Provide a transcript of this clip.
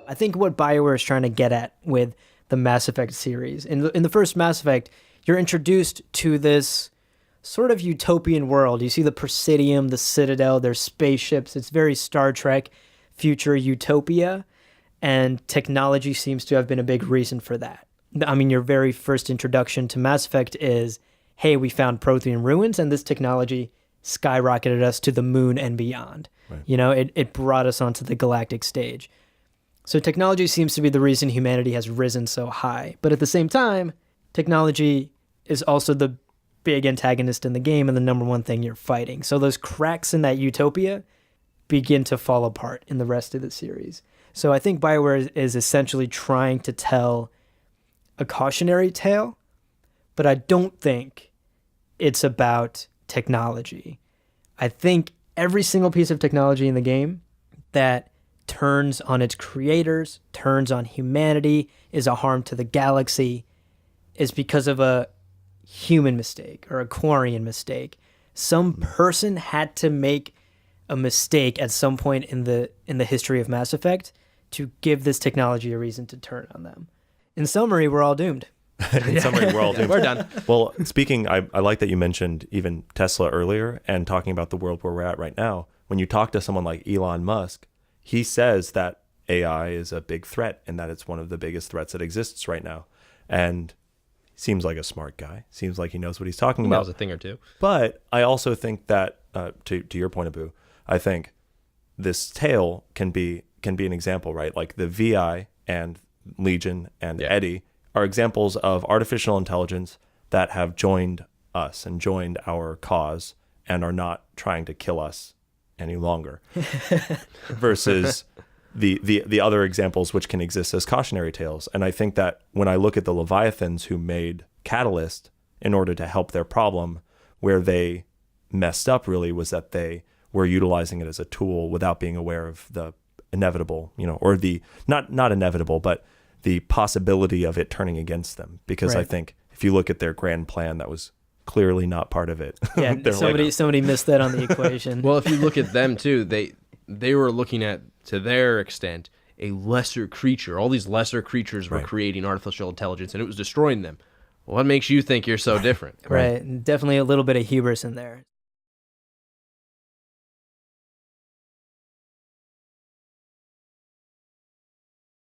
I think what Bioware is trying to get at with the Mass Effect series, in the first Mass Effect, you're introduced to this sort of utopian world. You see the Presidium, the Citadel, there's spaceships. It's very Star Trek future utopia, and technology seems to have been a big reason for that. I mean, your very first introduction to Mass Effect is, hey, we found Prothean ruins, and this technology skyrocketed us to the moon and beyond. Right. You know, it brought us onto the galactic stage. So technology seems to be the reason humanity has risen so high. But at the same time, technology is also the big antagonist in the game and the number one thing you're fighting. So those cracks in that utopia begin to fall apart in the rest of the series. So I think Bioware is essentially trying to tell a cautionary tale, but I don't think it's about technology. I think every single piece of technology in the game that turns on its creators, turns on humanity, is a harm to the galaxy, is because of a human mistake or a Quarian mistake. Some person had to make a mistake at some point in the history of Mass Effect to give this technology a reason to turn on them. In summary, we're all doomed. In summary, we're all doomed. We're done. Well, speaking, I like that you mentioned even Tesla earlier and talking about the world where we're at right now. When you talk to someone like Elon Musk, he says that AI is a big threat and that it's one of the biggest threats that exists right now. And seems like a smart guy. Seems like he knows what he's talking about. Knows a thing or two. But I also think that, to your point, Abu, I think this tale can be an example, right? Like the VI and Legion and Eddie are examples of artificial intelligence that have joined us and joined our cause and are not trying to kill us any longer. Versus the other examples which can exist as cautionary tales. And I think that when I look at the Leviathans who made Catalyst in order to help their problem, where they messed up really was that they were utilizing it as a tool without being aware of the inevitable, or the not inevitable, but the possibility of it turning against them. Because right. I think if you look at their grand plan, that was clearly not part of it. Yeah, somebody missed that on the equation. Well, if you look at them too, they were looking at, to their extent, a lesser creature. All these lesser creatures were creating artificial intelligence, and it was destroying them. What makes you think you're so different? Right. Definitely a little bit of hubris in there.